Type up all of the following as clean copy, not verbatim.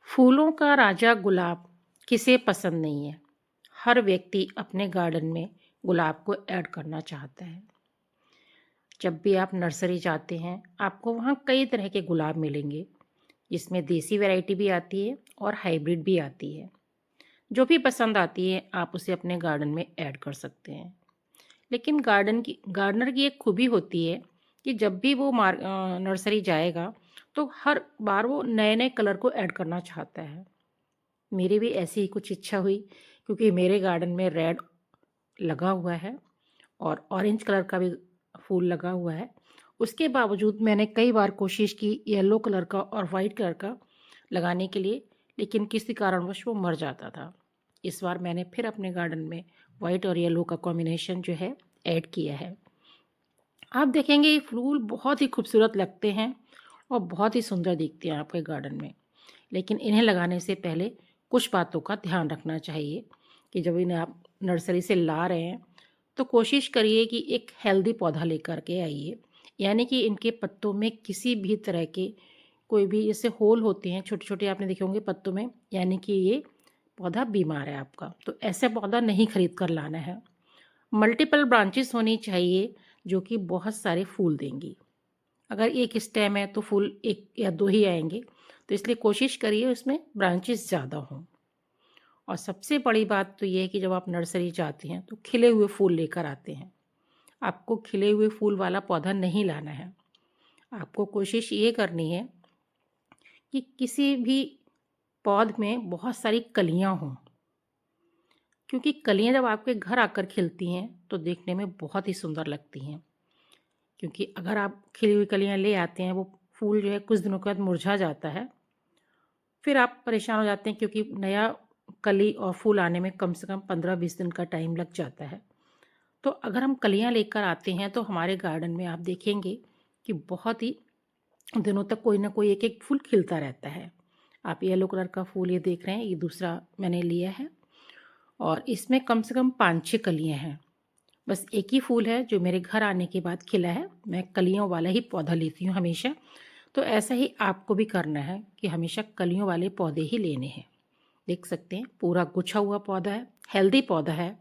फूलों का राजा गुलाब किसे पसंद नहीं है। हर व्यक्ति अपने गार्डन में गुलाब को ऐड करना चाहता है। जब भी आप नर्सरी जाते हैं आपको वहाँ कई तरह के गुलाब मिलेंगे, जिसमें देसी वैरायटी भी आती है और हाइब्रिड भी आती है। जो भी पसंद आती है आप उसे अपने गार्डन में ऐड कर सकते हैं। लेकिन गार्डनर की एक खूबी होती है कि जब भी वो नर्सरी जाएगा तो हर बार वो नए नए कलर को ऐड करना चाहता है। मेरी भी ऐसी ही कुछ इच्छा हुई, क्योंकि मेरे गार्डन में रेड लगा हुआ है और ऑरेंज कलर का भी फूल लगा हुआ है। उसके बावजूद मैंने कई बार कोशिश की येलो कलर का और वाइट कलर का लगाने के लिए, लेकिन किसी कारणवश वो मर जाता था। इस बार मैंने फिर अपने गार्डन में वाइट और येलो का कॉम्बिनेशन जो है ऐड किया है। आप देखेंगे ये फूल बहुत ही खूबसूरत लगते हैं और बहुत ही सुंदर दिखते हैं आपके गार्डन में। लेकिन इन्हें लगाने से पहले कुछ बातों का ध्यान रखना चाहिए कि जब इन्हें आप नर्सरी से ला रहे हैं तो कोशिश करिए कि एक हेल्दी पौधा लेकर के आइए। यानी कि इनके पत्तों में किसी भी तरह के कोई भी जैसे होल होते हैं छोटे छोटे, आपने देखे होंगे पत्तों में, यानी कि ये पौधा बीमार है आपका, तो ऐसा पौधा नहीं खरीद कर लाना है। मल्टीपल ब्रांचेस होनी चाहिए जो कि बहुत सारे फूल देंगी। अगर एक स्टेम है तो फूल एक या दो ही आएंगे, तो इसलिए कोशिश करिए उसमें ब्रांचेस ज़्यादा हों। और सबसे बड़ी बात तो ये है कि जब आप नर्सरी जाते हैं तो खिले हुए फूल लेकर आते हैं। आपको खिले हुए फूल वाला पौधा नहीं लाना है। आपको कोशिश ये करनी है कि किसी भी पौध में बहुत सारी कलियां हों, क्योंकि कलियां जब आपके घर आकर खिलती हैं तो देखने में बहुत ही सुंदर लगती हैं। क्योंकि अगर आप खिली हुई कलियां ले आते हैं, वो फूल जो है कुछ दिनों के बाद मुरझा जाता है, फिर आप परेशान हो जाते हैं, क्योंकि नया कली और फूल आने में कम से कम 15-20 दिन का टाइम लग जाता है। तो अगर हम कलियां लेकर आते हैं तो हमारे गार्डन में आप देखेंगे कि बहुत ही दिनों तक कोई ना कोई एक एक फूल खिलता रहता है। आप येलो कलर का फूल ये देख रहे हैं, ये दूसरा मैंने लिया है और इसमें कम से कम 5-6 कलियां हैं। बस एक ही फूल है जो मेरे घर आने के बाद खिला है। मैं कलियों वाला ही पौधा लेती हूँ हमेशा। तो ऐसा ही आपको भी करना है कि हमेशा कलियों वाले पौधे ही लेने हैं। देख सकते हैं पूरा गुच्छा हुआ पौधा है, हेल्दी पौधा है।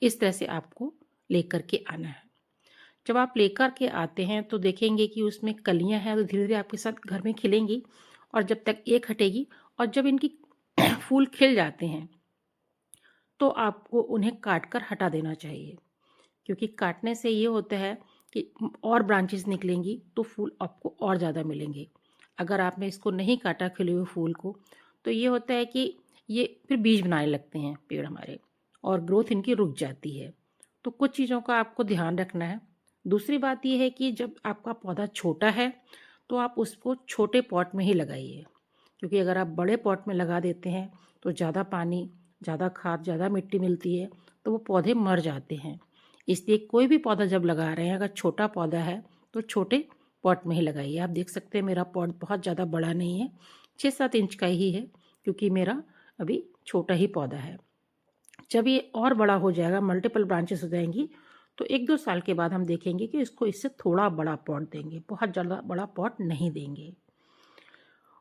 इस तरह से आपको लेकर के आना है। जब आप लेकर के आते हैं तो देखेंगे कि उसमें कलियां हैं तो धीरे धीरे आपके साथ घर में खिलेंगी, और जब तक एक हटेगी और जब इनकी फूल खिल जाते हैं तो आपको उन्हें काट कर हटा देना चाहिए। क्योंकि काटने से ये होता है कि और ब्रांचेस निकलेंगी तो फूल आपको और ज़्यादा मिलेंगे। अगर आपने इसको नहीं काटा खिले हुए फूल को, तो ये होता है कि ये फिर बीज बनाने लगते हैं पेड़ हमारे, और ग्रोथ इनकी रुक जाती है। तो कुछ चीज़ों का आपको ध्यान रखना है। दूसरी बात ये है कि जब आपका पौधा छोटा है तो आप उसको छोटे पॉट में ही लगाइए। क्योंकि अगर आप बड़े पॉट में लगा देते हैं तो ज़्यादा पानी, ज़्यादा खाद, ज़्यादा मिट्टी मिलती है तो वो पौधे मर जाते हैं। इसलिए कोई भी पौधा जब लगा रहे हैं, अगर छोटा पौधा है तो छोटे पॉट में ही लगाइए। आप देख सकते हैं मेरा पॉट बहुत ज़्यादा बड़ा नहीं है, 6-7 इंच का ही है, क्योंकि मेरा अभी छोटा ही पौधा है। जब ये और बड़ा हो जाएगा, मल्टीपल ब्रांचेस हो जाएंगी, तो 1-2 साल के बाद हम देखेंगे कि इसको इससे थोड़ा बड़ा पॉट देंगे, बहुत ज़्यादा बड़ा पॉट नहीं देंगे।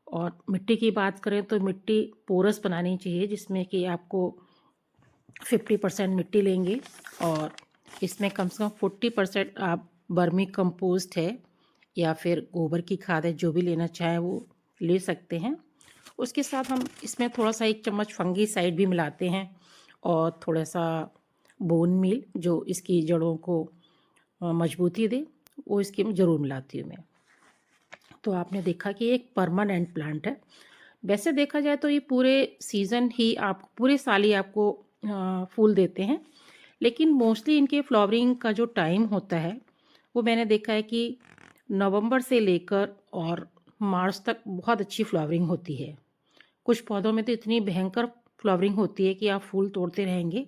और मिट्टी की बात करें तो मिट्टी पोरस बनानी चाहिए, जिसमें कि आपको 50% मिट्टी लेंगे और इसमें कम से कम 40% आप वर्मी कंपोस्ट है या फिर गोबर की खाद है, जो भी लेना चाहें वो ले सकते हैं। उसके साथ हम इसमें थोड़ा सा 1 चम्मच फंगीसाइड भी मिलाते हैं और थोड़ा सा बोन मील, जो इसकी जड़ों को मजबूती दे, वो इसकी ज़रूर मिलाती हूँ मैं। तो आपने देखा कि एक परमानेंट प्लांट है। वैसे देखा जाए तो ये पूरे सीज़न ही आप पूरे साल ही आपको फूल देते हैं, लेकिन मोस्टली इनके फ्लावरिंग का जो टाइम होता है वो मैंने देखा है कि नवंबर से लेकर और मार्च तक बहुत अच्छी फ्लावरिंग होती है। कुछ पौधों में तो इतनी भयंकर फ्लावरिंग होती है कि आप फूल तोड़ते रहेंगे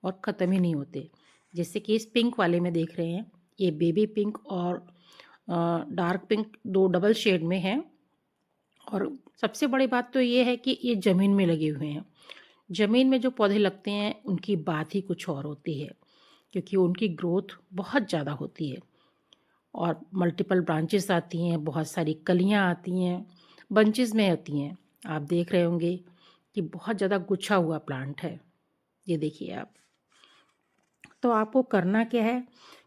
और ख़त्म ही नहीं होते। जैसे कि इस पिंक वाले में देख रहे हैं, ये बेबी पिंक और डार्क पिंक, दो डबल शेड में है। और सबसे बड़ी बात तो ये है कि ये ज़मीन में लगे हुए हैं। ज़मीन में जो पौधे लगते हैं उनकी बात ही कुछ और होती है, क्योंकि उनकी ग्रोथ बहुत ज़्यादा होती है और मल्टीपल ब्रांचेस आती हैं, बहुत सारी कलियां आती हैं, बंचेस में होती हैं। आप देख रहे होंगे कि बहुत ज़्यादा गुच्छा हुआ प्लांट है। ये देखिए आप। तो आपको करना क्या है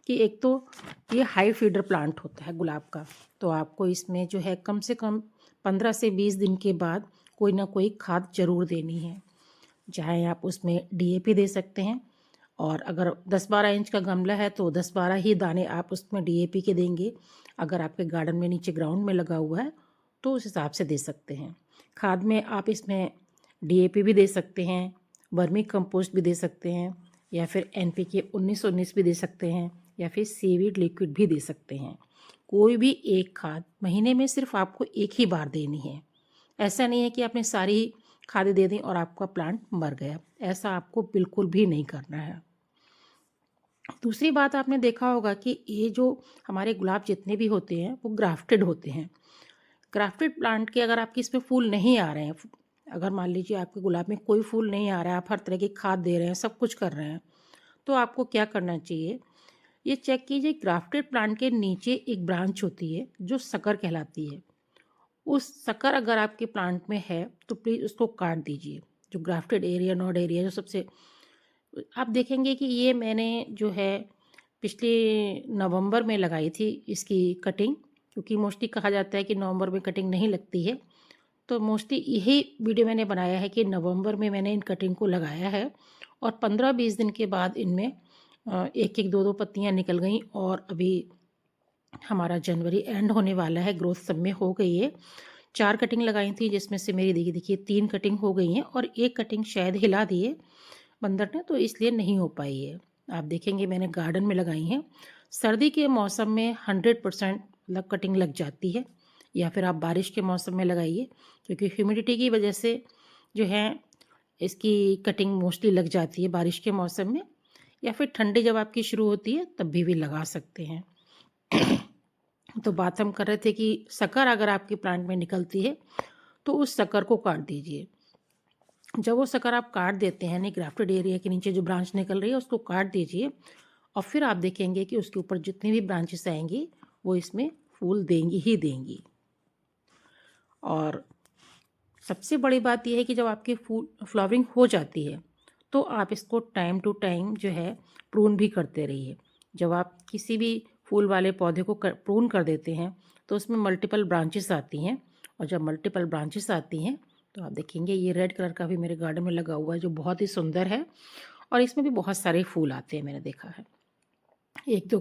कि एक तो ये हाई फीडर प्लांट होता है गुलाब का, तो आपको इसमें जो है कम से कम 15 से 20 दिन के बाद कोई ना कोई खाद ज़रूर देनी है। चाहे आप उसमें डीएपी दे सकते हैं, और अगर 10-12 इंच का गमला है तो 10-12 ही दाने आप उसमें डीएपी के देंगे। अगर आपके गार्डन में नीचे ग्राउंड में लगा हुआ है तो उस हिसाब से दे सकते हैं। खाद में आप इसमें डीएपी भी दे सकते हैं, वर्मी कंपोस्ट भी दे सकते हैं, या फिर एनपीके 19-19 भी दे सकते हैं, या फिर सीवीड लिक्विड भी दे सकते हैं। कोई भी एक खाद महीने में सिर्फ आपको एक ही बार देनी है। ऐसा नहीं है कि आपने सारी खाद दे दी और आपका प्लांट मर गया, ऐसा आपको बिल्कुल भी नहीं करना है। दूसरी बात, आपने देखा होगा कि ये जो हमारे गुलाब जितने भी होते हैं वो ग्राफ्टेड होते हैं। ग्राफ्टेड प्लांट के अगर आपके इसमें फूल नहीं आ रहे हैं, अगर मान लीजिए आपके गुलाब में कोई फूल नहीं आ रहा है, आप हर तरह की खाद दे रहे हैं, सब कुछ कर रहे हैं, तो आपको क्या करना चाहिए, ये चेक कीजिए ग्राफ्टेड प्लांट के नीचे एक ब्रांच होती है जो सकर कहलाती है। उस सकर अगर आपके प्लांट में है तो प्लीज़ उसको काट दीजिए। जो ग्राफ्टेड एरिया, नोड एरिया, जो सबसे, आप देखेंगे कि ये मैंने जो है पिछले नवंबर में लगाई थी इसकी कटिंग, क्योंकि मोस्टली कहा जाता है कि नवंबर में कटिंग नहीं लगती है। तो मोस्टली यही वीडियो मैंने बनाया है कि नवंबर में मैंने इन कटिंग को लगाया है, और 15-20 दिन के बाद इनमें एक एक दो दो पत्तियां निकल गई, और अभी हमारा जनवरी एंड होने वाला है, ग्रोथ सब में हो गई है। 4 कटिंग लगाई थी जिसमें से मेरी देखिए 3 कटिंग हो गई हैं, और एक कटिंग शायद हिला दी है बंदर ने, तो इसलिए नहीं हो पाई है। आप देखेंगे मैंने गार्डन में लगाई हैं। सर्दी के मौसम में 100% कटिंग लग जाती है, या फिर आप बारिश के मौसम में लगाइए, क्योंकि ह्यूमिडिटी की वजह से जो है इसकी कटिंग मोस्टली लग जाती है बारिश के मौसम में, या फिर ठंडी जब आपकी शुरू होती है तब भी लगा सकते हैं। तो बात हम कर रहे थे कि शक्कर अगर आपके प्लांट में निकलती है तो उस शक्कर को काट दीजिए। जब वो शक्कर आप काट देते हैं, यानी ग्राफ्टेड एरिया के नीचे जो ब्रांच निकल रही है उसको काट दीजिए, और फिर आप देखेंगे कि उसके ऊपर जितनी भी ब्रांचेस आएंगी वो इसमें फूल देंगी ही देंगी। और सबसे बड़ी बात यह है कि जब आपकी फूल फ्लावरिंग हो जाती है तो आप इसको टाइम टू टाइम जो है प्रून भी करते रहिए। जब आप किसी भी फूल वाले पौधे को प्रून कर देते हैं तो उसमें मल्टीपल ब्रांचेस आती हैं, और जब मल्टीपल ब्रांचेस आती हैं तो आप देखेंगे ये रेड कलर का भी मेरे गार्डन में लगा हुआ है जो बहुत ही सुंदर है, और इसमें भी बहुत सारे फूल आते हैं, मैंने देखा है। एक दो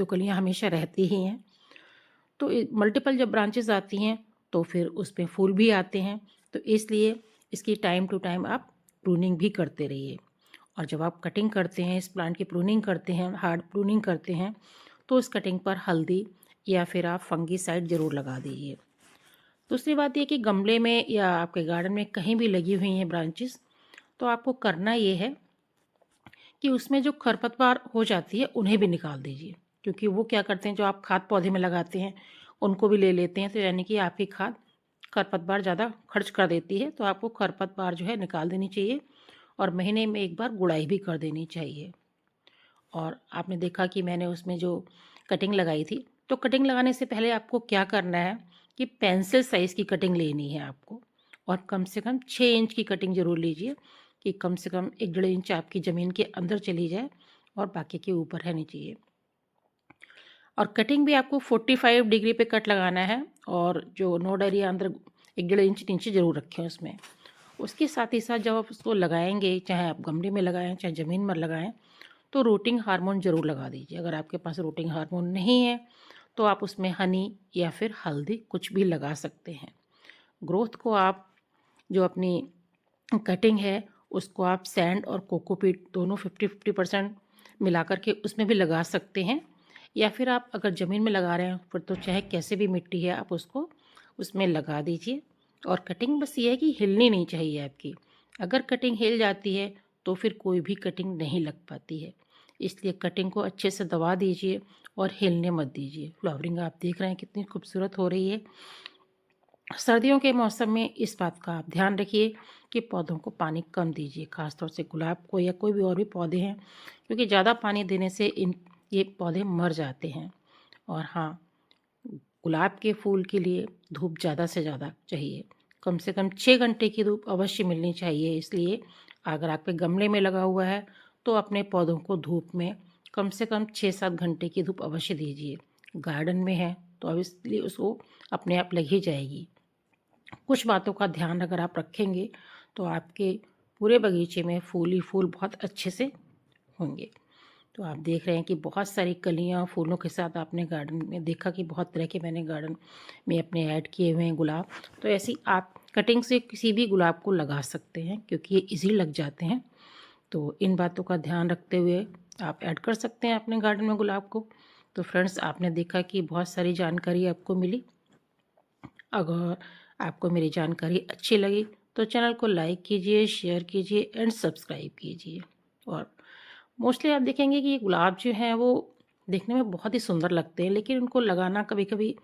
कलियाँ हमेशा रहती ही हैं। तो मल्टीपल जब ब्रांचेस आती हैं तो फिर उस पे फूल भी आते हैं, तो इसलिए इसकी टाइम टू टाइम आप प्रूनिंग भी करते रहिए। और जब आप कटिंग करते हैं, इस प्लांट की प्रूनिंग करते हैं, हार्ड प्रूनिंग करते हैं, तो इस कटिंग पर हल्दी या फिर आप फंगीसाइड ज़रूर लगा दीजिए। दूसरी बात ये कि गमले में या आपके गार्डन में कहीं भी लगी हुई हैं ब्रांचेस, तो आपको करना ये है कि उसमें जो खरपतवार हो जाती है उन्हें भी निकाल दीजिए, क्योंकि वो क्या करते हैं, जो आप खाद पौधे में लगाते हैं उनको भी ले लेते हैं, तो यानी कि आपकी खाद खरपतवार ज़्यादा खर्च कर देती है। तो आपको खरपतवार जो है निकाल देनी चाहिए, और महीने में एक बार गुड़ाई भी कर देनी चाहिए। और आपने देखा कि मैंने उसमें जो कटिंग लगाई थी, तो कटिंग लगाने से पहले आपको क्या करना है कि पेंसिल साइज़ की कटिंग लेनी है आपको, और कम से कम 6 इंच की कटिंग ज़रूर लीजिए, कि कम से कम 1-1.5 इंच आपकी ज़मीन के अंदर चली जाए और बाकी के ऊपर रहनी चाहिए। और कटिंग भी आपको 45 डिग्री पे कट लगाना है, और जो नोड एरिया अंदर 1-1.5 इंच नीचे ज़रूर रखें उसमें। उसके साथ ही साथ जब आप उसको लगाएंगे, चाहे आप गमले में लगाएं चाहे ज़मीन में लगाएं, तो रूटिंग हार्मोन ज़रूर लगा दीजिए। अगर आपके पास रूटिंग हार्मोन नहीं है तो आप उसमें हनी या फिर हल्दी कुछ भी लगा सकते हैं। ग्रोथ को आप, जो अपनी कटिंग है उसको आप सैंड और कोकोपीट दोनों 50-50% मिला करके उसमें भी लगा सकते हैं, या फिर आप अगर ज़मीन में लगा रहे हैं फिर तो चाहे कैसे भी मिट्टी है आप उसको उसमें लगा दीजिए। और कटिंग बस ये है कि हिलनी नहीं चाहिए आपकी। अगर कटिंग हिल जाती है तो फिर कोई भी कटिंग नहीं लग पाती है, इसलिए कटिंग को अच्छे से दबा दीजिए और हिलने मत दीजिए। फ्लावरिंग आप देख रहे हैं कितनी खूबसूरत हो रही है। सर्दियों के मौसम में इस बात का आप ध्यान रखिए कि पौधों को पानी कम दीजिए, खासतौर से गुलाब को या कोई भी और भी पौधे हैं, क्योंकि ज़्यादा पानी देने से ये पौधे मर जाते हैं। और हाँ, गुलाब के फूल के लिए धूप ज़्यादा से ज़्यादा चाहिए, कम से कम 6 घंटे की धूप अवश्य मिलनी चाहिए। इसलिए अगर आपके गमले में लगा हुआ है तो अपने पौधों को धूप में कम से कम 6-7 घंटे की धूप अवश्य दीजिए। गार्डन में है तो अब इसलिए उसको अपने आप लग ही जाएगी। कुछ बातों का ध्यान अगर आप रखेंगे तो आपके पूरे बगीचे में फूल ही फूल बहुत अच्छे से होंगे। तो आप देख रहे हैं कि बहुत सारी कलियाँ फूलों के साथ आपने गार्डन में देखा कि बहुत तरह के मैंने गार्डन में अपने ऐड किए हुए हैं गुलाब। तो ऐसे ही आप कटिंग से किसी भी गुलाब को लगा सकते हैं क्योंकि ये इजीली लग जाते हैं। तो इन बातों का ध्यान रखते हुए आप ऐड कर सकते हैं अपने गार्डन में गुलाब को। तो फ्रेंड्स, आपने देखा कि बहुत सारी जानकारी आपको मिली। अगर आपको मेरी जानकारी अच्छी लगी तो चैनल को लाइक कीजिए, शेयर कीजिए एंड सब्सक्राइब कीजिए। और मोस्टली आप देखेंगे कि ये गुलाब जो हैं वो देखने में बहुत ही सुंदर लगते हैं, लेकिन उनको लगाना कभी कभी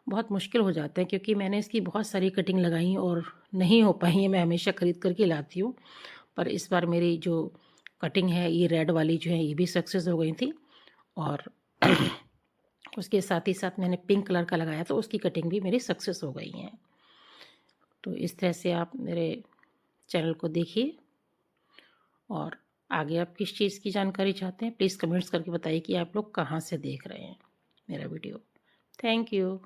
बहुत मुश्किल हो जाता है क्योंकि मैंने इसकी बहुत सारी कटिंग लगाई और नहीं हो पाई है। मैं हमेशा ख़रीद करके लाती हूँ, पर इस बार मेरी जो कटिंग है ये रेड वाली जो है ये भी सक्सेस हो गई थी। और उसके साथ ही साथ मैंने पिंक कलर का लगाया तो उसकी कटिंग भी मेरी सक्सेस हो गई है। तो इस तरह से आप मेरे चैनल को देखिए। और आगे आप किस चीज़ की जानकारी चाहते हैं प्लीज़ कमेंट्स करके बताइए कि आप लोग कहाँ से देख रहे हैं मेरा वीडियो। Thank you.